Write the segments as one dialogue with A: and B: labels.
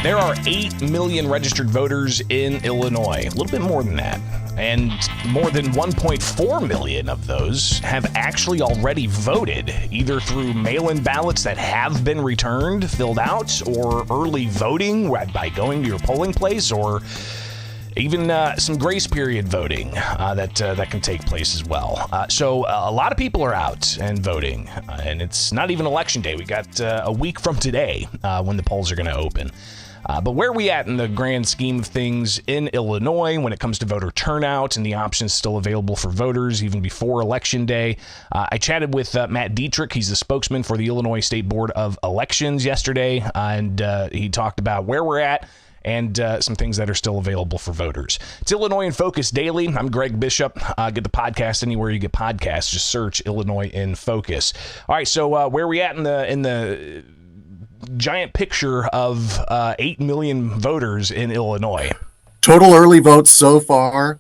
A: There are 8 million registered voters in Illinois, a little bit more than that. And more than 1.4 million of those have actually already voted, either through mail-in ballots that have been returned, filled out, or early voting by going to your polling place, or even some grace period voting that can take place as well. So a lot of people are out and voting, and it's not even election day. We got a week from today when the polls are going to open. But where are we at in the grand scheme of things in Illinois when it comes to voter turnout and the options still available for voters even before Election Day? I chatted with Matt Dietrich. He's the spokesman for the Illinois State Board of Elections yesterday, and he talked about where we're at and some things that are still available for voters. It's Illinois in Focus Daily. I'm Greg Bishop. Get the podcast anywhere you get podcasts. Just search Illinois in Focus. All right, so where are we at in the giant picture of 8 million voters in Illinois?
B: Total early votes so far,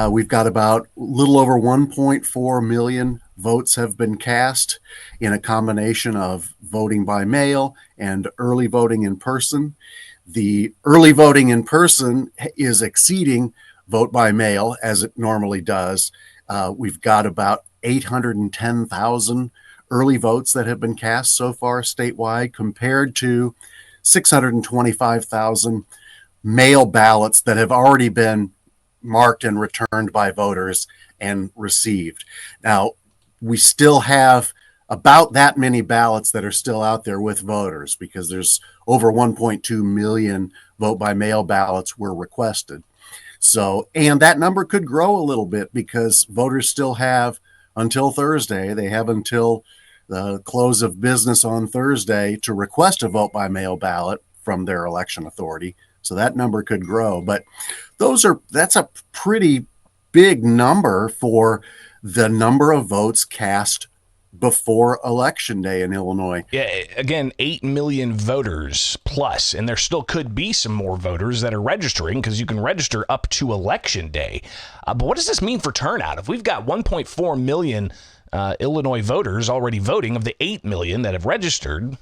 B: we've got about a little over 1.4 million votes have been cast in a combination of voting by mail and early voting in person. The early voting in person is exceeding vote by mail as it normally does. We've got about 810,000 early votes that have been cast so far statewide, compared to 625,000 mail ballots that have already been marked and returned by voters and received. Now, we still have about that many ballots that are still out there with voters, because there's over 1.2 million vote by mail ballots were requested. So, and that number could grow a little bit because voters still have until Thursday. They have until the close of business on Thursday to request a vote by mail ballot from their election authority. So that number could grow, but that's a pretty big number for the number of votes cast before Election Day in Illinois.
A: Yeah, again, 8 million voters plus, and there still could be some more voters that are registering, because you can register up to Election Day. But what does this mean for turnout? If we've got 1.4 million Illinois voters already voting of the 8 million that have registered,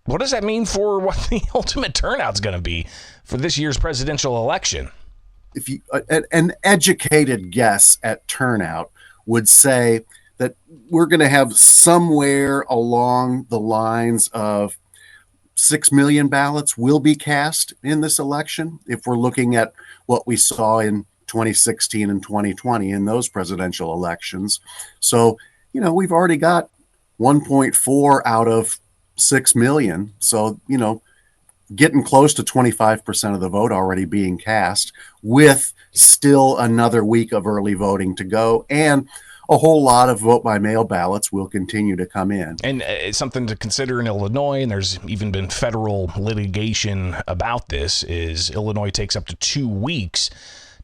A: what does that mean for what the ultimate turnout's going to be for this year's presidential election?
B: If you an educated guess at turnout would say that we're going to have somewhere along the lines of 6 million ballots will be cast in this election, if we're looking at what we saw in 2016 and 2020 in those presidential elections. So, we've already got 1.4 out of 6 million. So, getting close to 25% of the vote already being cast, with still another week of early voting to go, and a whole lot of vote by mail ballots will continue to come in.
A: And it's something to consider in Illinois, and there's even been federal litigation about this, is Illinois takes up to 2 weeks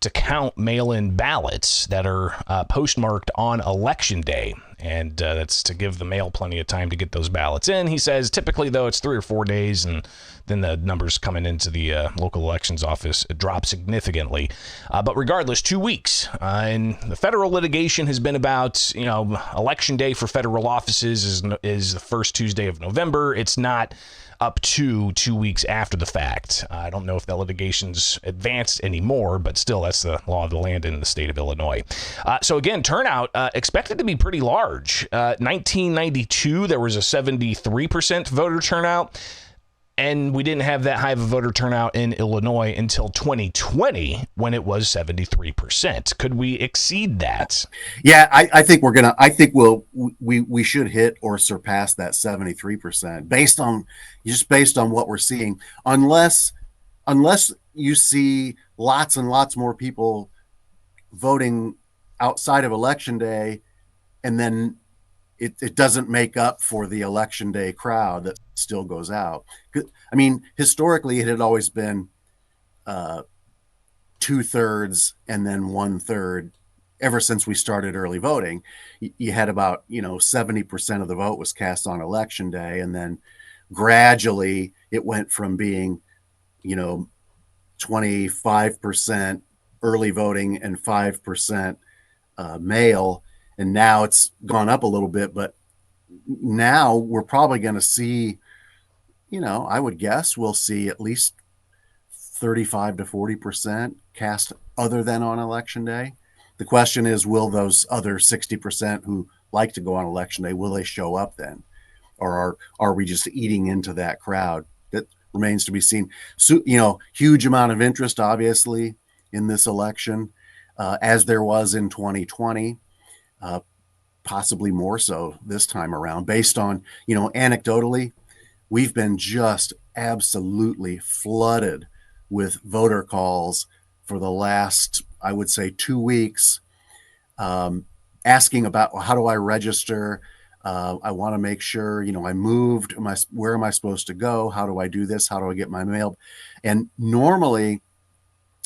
A: to count mail-in ballots that are postmarked on Election Day. And that's to give the mail plenty of time to get those ballots in. He says typically, though, it's 3 or 4 days, and then the numbers coming into the local elections office drop significantly. But regardless, 2 weeks. And the federal litigation has been about, Election Day for federal offices is the first Tuesday of November. It's not up to 2 weeks after the fact. I don't know if the litigation's advanced anymore, but still, that's the law of the land in the state of Illinois. So again, turnout expected to be pretty large. 1992, there was a 73% voter turnout, and we didn't have that high of a voter turnout in Illinois until 2020, when it was 73%. Could we exceed that?
B: Yeah, I think we should hit or surpass that 73% based on what we're seeing. Unless you see lots and lots more people voting outside of Election Day, and then it doesn't make up for the Election Day crowd that still goes out. I mean, historically, it had always been 2/3 and then 1/3. Ever since we started early voting, you had about 70% of the vote was cast on Election Day, and then gradually it went from being 25% early voting and 5% mail, and now it's gone up a little bit. But now we're probably going to see, I would guess we'll see at least 35 to 40% cast other than on election day. The question is, will those other 60% who like to go on election day, will they show up then? Or are we just eating into that crowd? That remains to be seen. So, huge amount of interest, obviously, in this election, as there was in 2020, possibly more so this time around, based on, anecdotally, we've been just absolutely flooded with voter calls for the last, I would say, 2 weeks, asking about, well, how do I register? I want to make sure, I moved. Where am I supposed to go? How do I do this? How do I get my mail? And normally,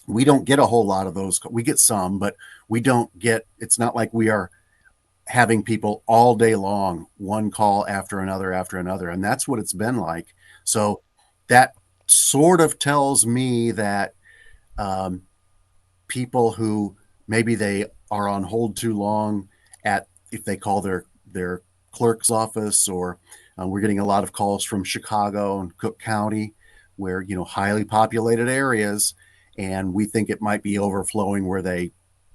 B: we don't get a whole lot of those. We get some, but we don't get. It's not like we are having people all day long, one call after another, and that's what it's been like. So that sort of tells me that people who maybe they are on hold too long if they call their clerk's office, or we're getting a lot of calls from Chicago and Cook County, where, highly populated areas, and we think it might be overflowing where they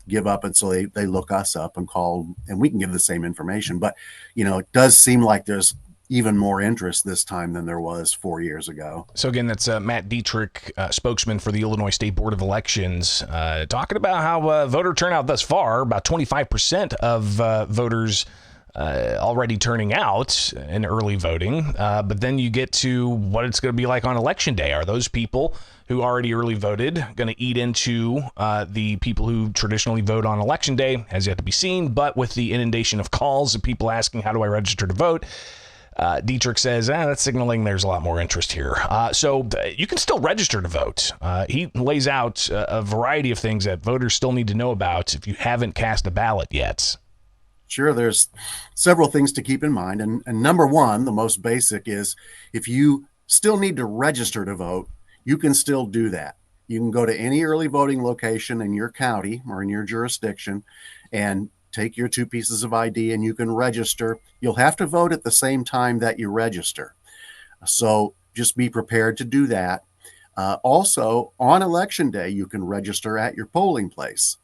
B: give up, and so they look us up and call, and we can give the same information. But it does seem like there's even more interest this time than there was 4 years ago.
A: So again, that's Matt Dietrich, spokesman for the Illinois State Board of Elections, talking about how voter turnout thus far, about 25% of voters already turning out in early voting. But then you get to what it's going to be like on election day. Are those people who already early voted going to eat into the people who traditionally vote on election day? Has yet to be seen. But with the inundation of calls of people asking, how do I register to vote? Dietrich says, that's signaling there's a lot more interest here. So you can still register to vote. He lays out a variety of things that voters still need to know about if you haven't cast a ballot yet.
B: Sure, there's several things to keep in mind. And number one, the most basic, is if you still need to register to vote, you can still do that. You can go to any early voting location in your county or in your jurisdiction and take your 2 pieces of ID, and you can register. You'll have to vote at the same time that you register. So just be prepared to do that. Also, on election day, you can register at your polling place.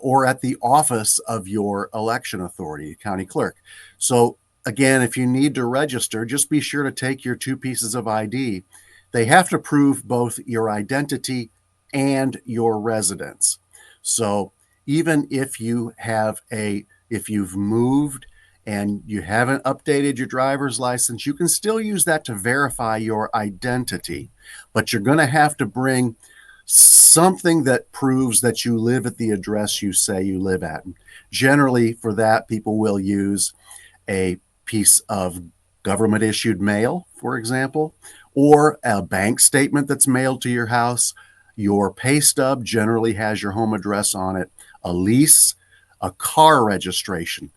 B: Or at the office of your election authority, county clerk. So again, if you need to register, just be sure to take your 2 pieces of ID. They have to prove both your identity and your residence. So even if if you've moved and you haven't updated your driver's license, you can still use that to verify your identity. But you're going to have to bring something that proves that you live at the address you say you live at. And generally, for that, people will use a piece of government issued mail, for example, or a bank statement that's mailed to your house. Your pay stub generally has your home address on it, a lease, a car registration,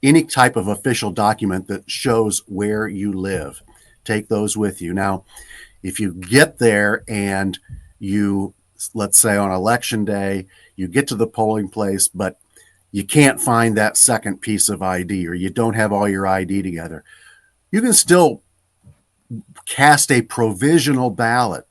B: any type of official document that shows where you live. Take those with you. Now, if you get there and let's say on election day, you get to the polling place, but you can't find that second piece of ID, or you don't have all your ID together, you can still cast a provisional ballot,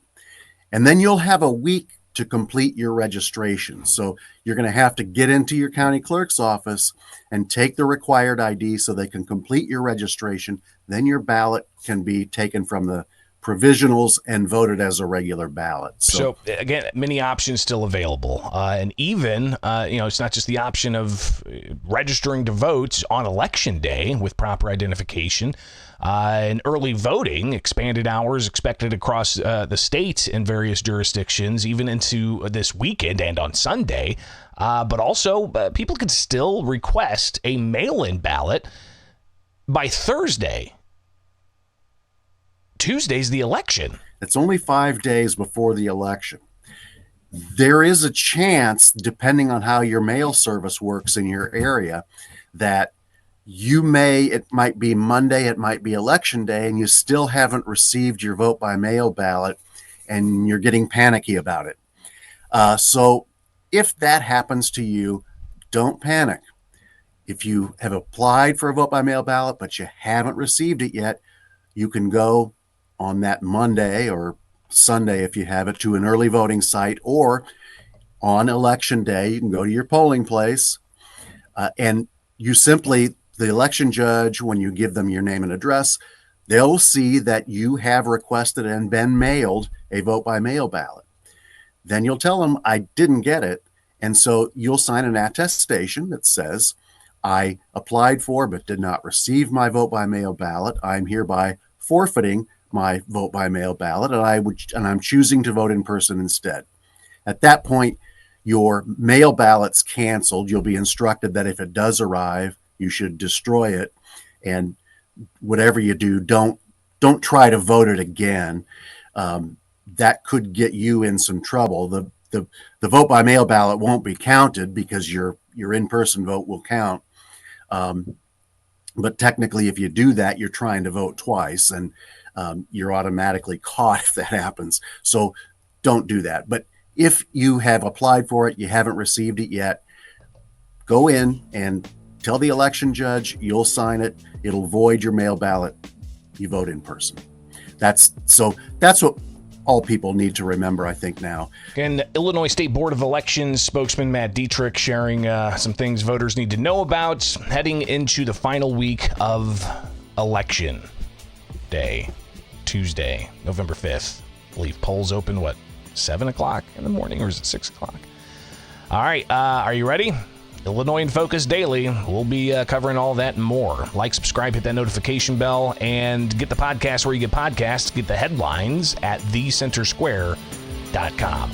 B: and then you'll have a week to complete your registration. So you're going to have to get into your county clerk's office and take the required ID so they can complete your registration. Then your ballot can be taken from the provisionals and voted as a regular ballot.
A: So again, many options still available. And even, it's not just the option of registering to vote on election day with proper identification. And early voting, expanded hours expected across the state in various jurisdictions, even into this weekend and on Sunday. But also, people could still request a mail-in ballot by Thursday. Tuesday's the election.
B: It's only 5 days before the election. There is a chance, depending on how your mail service works in your area, that it might be Monday, it might be election day, and you still haven't received your vote by mail ballot, and you're getting panicky about it. So if that happens to you, don't panic. If you have applied for a vote by mail ballot, but you haven't received it yet, you can go on that Monday or Sunday, if you have it, to an early voting site, or on election day, you can go to your polling place, and you simply, the election judge, when you give them your name and address, they'll see that you have requested and been mailed a vote by mail ballot. Then you'll tell them, I didn't get it. And so you'll sign an attestation that says, I applied for but did not receive my vote by mail ballot. I'm hereby forfeiting my vote by mail ballot, and I'm choosing to vote in person instead. At that point, your mail ballot's canceled. You'll be instructed that if it does arrive, you should destroy it. And whatever you do, don't try to vote it again. That could get you in some trouble. The vote by mail ballot won't be counted because your in-person vote will count. But technically, if you do that, you're trying to vote twice, and you're automatically caught if that happens. So don't do that. But if you have applied for it, you haven't received it yet, go in and tell the election judge, you'll sign it. It'll void your mail ballot. You vote in person. That's what all people need to remember, I think, now.
A: And Illinois State Board of Elections spokesman Matt Dietrich sharing some things voters need to know about heading into the final week of Election Day, Tuesday, November 5th. I believe polls open, 7 o'clock in the morning, or is it 6 o'clock? All right, are you ready? Illinois in Focus Daily. We'll be covering all that and more. Like, subscribe, hit that notification bell, and get the podcast where you get podcasts. Get the headlines at thecentersquare.com.